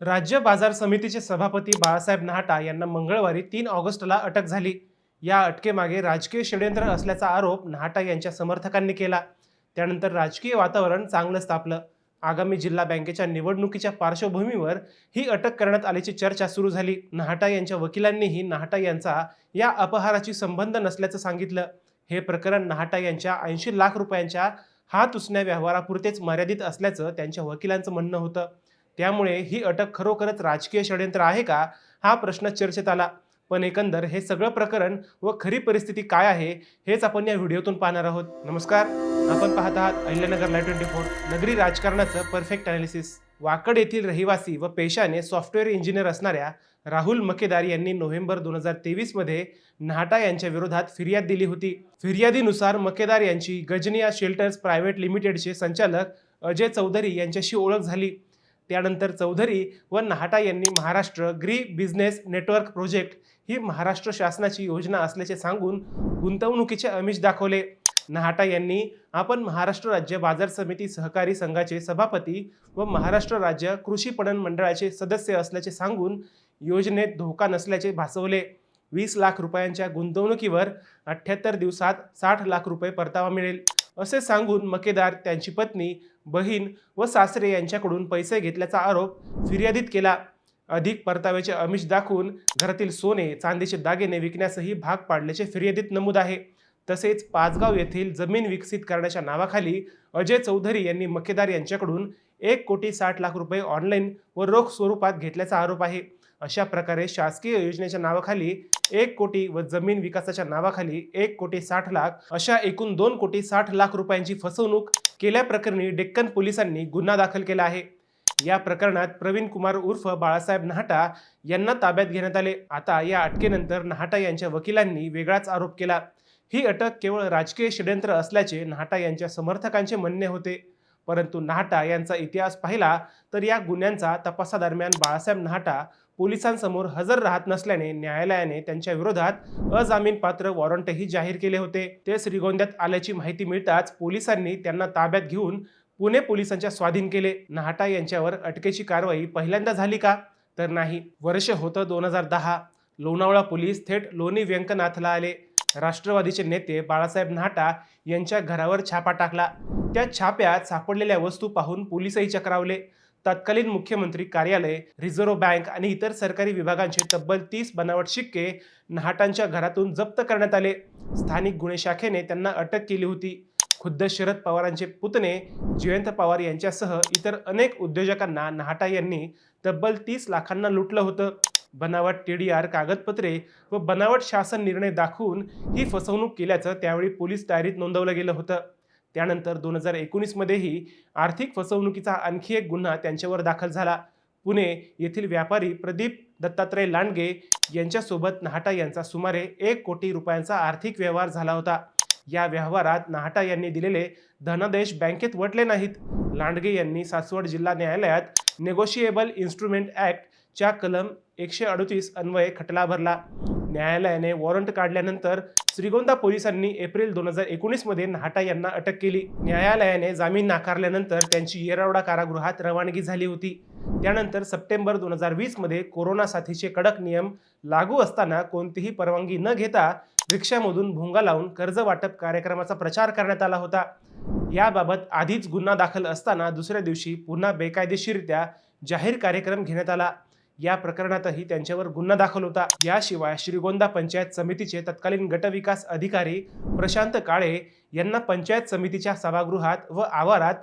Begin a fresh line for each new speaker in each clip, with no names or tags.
राज्य बाजार समितीचे सभापती बाळासाहेब नाहटा यांना मंगळवारी 3 ऑगस्टला अटक झाली. या अटकेमागे राजकीय षड्यंत्र असल्याचा आरोप नाहटा यांच्या समर्थकांनी केला. त्यानंतर राजकीय वातावरण चांगलंच तापलं. आगामी जिल्हा बँकेच्या निवडणुकीच्या पार्श्वभूमीवर ही अटक करण्यात आल्याची चर्चा सुरू झाली. नाहटा यांच्या वकिलांनीही नाहटा यांचा या अपहाराची संबंध नसल्याचं सांगितलं. हे प्रकरण नाहटा यांच्या 80 लाख रुपयांच्या हात उसण्या व्यवहारापुरतेच मर्यादित असल्याचं त्यांच्या वकिलांचं म्हणणं होतं. त्यामुळे ही अटक खरोखरच राजकीय षड्यंत्र आहे का, हा प्रश्न चर्चेत आला. पण एकंदर हे सगळं प्रकरण व खरी परिस्थिती काय आहे, हेच आपण या व्हिडिओतून पाहणार आहोत. नमस्कार, आपण पाहत आहात अहिल्यानगर लाईव्ह 24, नगरी राजकारणाचं परफेक्ट अनालिसिस. वाकड येथील रहिवासी व पेशाने सॉफ्टवेअर इंजिनियर असणाऱ्या राहुल मकेदार यांनी नोव्हेंबर 2023 मध्ये नाहटा यांच्या विरोधात फिर्याद दिली होती. फिर्यादीनुसार मकेदार यांची गजनिया शेल्टर्स प्रायव्हेट लिमिटेडचे संचालक अजय चौधरी यांच्याशी ओळख झाली. त्यानंतर चौधरी व नाहटा यांनी महाराष्ट्र ग्री बिझनेस नेटवर्क प्रोजेक्ट ही महाराष्ट्र शासनाची योजना असल्याचे सांगून गुंतवणुकीचे आमिष दाखवले. नाहटा यांनी आपण महाराष्ट्र राज्य बाजार समिती सहकारी संघाचे सभापती व महाराष्ट्र राज्य कृषी पणन मंडळाचे सदस्य असल्याचे सांगून योजनेत धोका नसल्याचे भासवले. 20 लाख रुपयांच्या गुंतवणुकीवर 78 दिवसात 60 लाख रुपये परतावा मिळेल असे सांगून मकेदार, त्यांची पत्नी, बहीण व सासरे यांच्याकडून पैसे घेतल्याचा आरोप फिर्यादीत केला. अधिक परताव्याचे आमिष दाखवून घरातील सोने चांदीचे दागिने विकण्यासही भाग पाडल्याचे फिर्यादीत नमूद आहे. तसेच पाचगाव येथील जमीन विकसित करण्याच्या नावाखाली अजय चौधरी यांनी मकेदार यांच्याकडून 1,60,00,000 रुपये ऑनलाईन व रोख स्वरूपात घेतल्याचा आरोप आहे. अशा प्रकारे शासकीय योजनेच्या नावाखाली 1 कोटी व जमीन विकासाच्या नावाखाली 1,60,00,000 अशा एकूण 2,60,00,000 रुपयांची फसवणूक केल्याप्रकरणी डेक्कन पोलिसांनी गुन्हा दाखल केला आहे. या प्रकरणात प्रवीण कुमार उर्फ बाळासाहेब नाहटा यांना ताब्यात घेण्यात आले. आता या अटकेनंतर नाहटा यांच्या वकिलांनी वेगळाच आरोप केला. ही अटक केवळ राजकीय षड्यंत्र असल्याचे नाहटा यांच्या समर्थकांचे म्हणणे होते. परंतु नाहटा यांचा इतिहास पाहिला तर या गुन्ह्यांचा तपासादरम्यान बाळासाहेब नाहटा पोलिसांसमोर हजर राहत नसल्याने न्यायालयाने त्यांच्या विरोधात अजामीनपात्र वॉरंटही जाहीर केले होते. ते श्रीगोंद्यात आल्याची माहिती मिळताच पोलिसांनी त्यांना ताब्यात घेऊन पुणे पोलिसांच्या स्वाधीन केले. नाहटा यांच्यावर अटकेची कारवाई पहिल्यांदा झाली का, तर नाही. वर्ष होतं 2010. लोणावळा पोलीस थेट लोणी व्यंकनाथला आले. राष्ट्रवादीचे नेते बाळासाहेब नाहटा यांच्या घरावर छापा टाकला. त्या छाप्यात सापडलेल्या वस्तू पाहून पोलीसही चक्रावले. तत्कालीन मुख्यमंत्री कार्यालय, रिझर्व्ह बँक आणि इतर सरकारी विभागांचे तब्बल 30 बनावट शिक्के नाहटांच्या घरातून जप्त करण्यात आले. स्थानिक गुन्हे शाखेने त्यांना अटक केली होती. खुद्द शरद पवारांचे पुतणे जयंत पवार यांच्यासह इतर अनेक उद्योजकांना नाहटा यांनी तब्बल 30 लाखांना लुटलं होतं. बनावट TDR कागदपत्रे व बनावट शासन निर्णय दाखवून ही फसवणूक केल्याचं त्यावेळी पोलीस डायरीत नोंदवलं गेलं होतं. त्यानंतर 2019 मध्येही आर्थिक फसवणुकीचा आणखी एक गुन्हा त्यांच्यावर दाखल झाला. पुणे येथील व्यापारी प्रदीप दत्तात्रय लांडगे यांच्यासोबत नाहटा यांचा सुमारे 1 कोटी रुपयांचा आर्थिक व्यवहार झाला होता. या व्यवहारात नाहटा यांनी दिलेले धनादेश बँकेत वटले नाहीत. लांडगे यांनी सासवड जिल्हा न्यायालयात नेगोशिएबल इन्स्ट्रुमेंट ॲक्ट च्या कलम 138 अन्वये खटला भरला. न्यायालयाने वॉरंट काढल्यानंतर श्रीगोंदा पोलिसांनी एप्रिल 2019 मध्ये नाहटा यांना अटक केली. न्यायालयाने जामीन नाकारल्यानंतर त्यांची येरवडा कारागृहात रवानगी झाली होती. त्यानंतर सप्टेंबर 2020 मध्ये कोरोना साथीचे कडक नियम लागू असताना कोणतीही परवानगी न घेता रिक्षामधून भोंगा लावून कर्ज वाटप कार्यक्रमाचा प्रचार करण्यात आला होता. याबाबत आधीच गुन्हा दाखल असताना दुसऱ्या दिवशी पुन्हा बेकायदेशीररित्या जाहीर कार्यक्रम घेण्यात आला. या प्रकरणातही त्यांच्यावर गुन्हा दाखल होता. याशिवाय श्रीगोंदा पंचायत समितीचे तत्कालीन गटविकास अधिकारी प्रशांत काळे यांना पंचायत समितीच्या सभागृहात व आवारात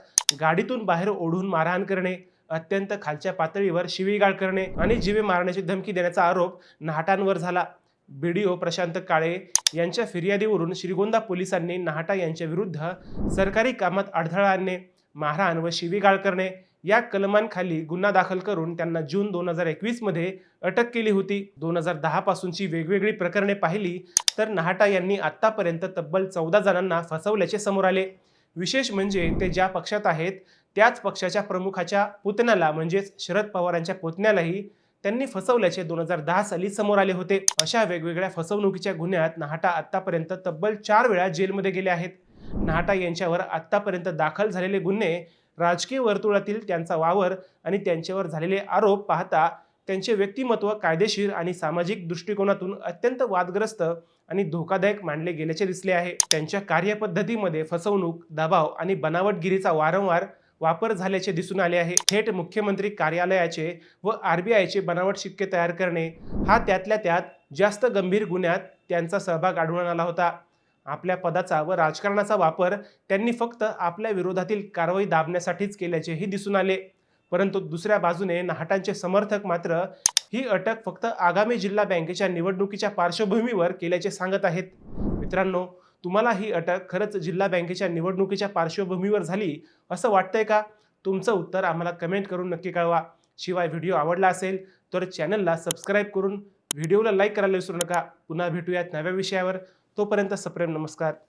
गाडीतून बाहेर ओढून मारहाण करणे, अत्यंत खालच्या पातळीवर शिवीगाळ करणे आणि जीवे मारण्याची धमकी देण्याचा आरोप नाहटांवर झाला. BDO प्रशांत काळे यांच्या फिर्यादीवरून श्रीगोंदा पोलिसांनी नाहटा यांच्या विरुद्ध सरकारी कामात अडथळा आणणे, मारहाण व शिवीगाळ करणे या कलमांखाली गुन्हा दाखल करून त्यांना जून 2021 मध्ये अटक केली होती. 2010 पासूनची वेगवेगळी प्रकरणे पाहिली तर नाहटा यांनी आतापर्यंत तब्बल 14 जणांना फसवल्याचे समोर आले. विशेष म्हणजे ते ज्या पक्षात आहेत त्याच पक्षाच्या प्रमुखाच्या पुतण्याला म्हणजेच शरद पवारांच्या पुतण्यालाही त्यांनी फसवल्याचे 2010 साली समोर आले होते. अशा वेगवेगळ्या फसवणुकीच्या गुन्ह्यात नाहटा आतापर्यंत तब्बल 4 वेळा जेलमध्ये गेले आहेत. नाहटा यांच्यावर आतापर्यंत दाखल झालेले गुन्हे राजकीय वर्तुळातील त्यांचा वावर आणि त्यांच्यावर झालेले आरोप पाहता त्यांचे व्यक्तिमत्व कायदेशीर आणि सामाजिक दृष्टिकोनातून अत्यंत वादग्रस्त आणि धोकादायक मानले गेल्याचे दिसले आहे. त्यांच्या कार्यपद्धतीमध्ये फसवणूक, दबाव आणि बनावटगिरीचा वारंवार वापर झाल्याचे दिसून आले आहे. थेट मुख्यमंत्री कार्यालयाचे व RBIचे बनावट शिक्के तयार करणे हा त्यातल्या त्यात जास्त गंभीर गुन्ह्यात त्यांचा सहभाग आढळून आला होता. आपल्या पदाचा व राजकारणाचा वापर त्यांनी फक्त आपल्या विरोधातील कारवाई दाबण्यासाठीच केल्याचेही दिसून आले. परंतु दुसऱ्या बाजूने नाहटांचे समर्थक मात्र ही अटक फक्त आगामी जिल्हा बँकेच्या निवडणुकीच्या पार्श्वभूमीवर केल्याचे सांगत आहेत. मित्रांनो, तुम्हाला ही अटक खरंच जिल्हा बँकेच्या निवडणुकीच्या पार्श्वभूमीवर झाली असं वाटतंय का? तुमचं उत्तर आम्हाला कमेंट करून नक्की कळवा. शिवाय व्हिडिओ आवडला असेल तर चॅनलला सबस्क्राईब करून व्हिडिओला लाईक करायला विसरू नका. पुन्हा भेटूयात नव्या विषयावर. तोपर्यंत सप्रेम नमस्कार.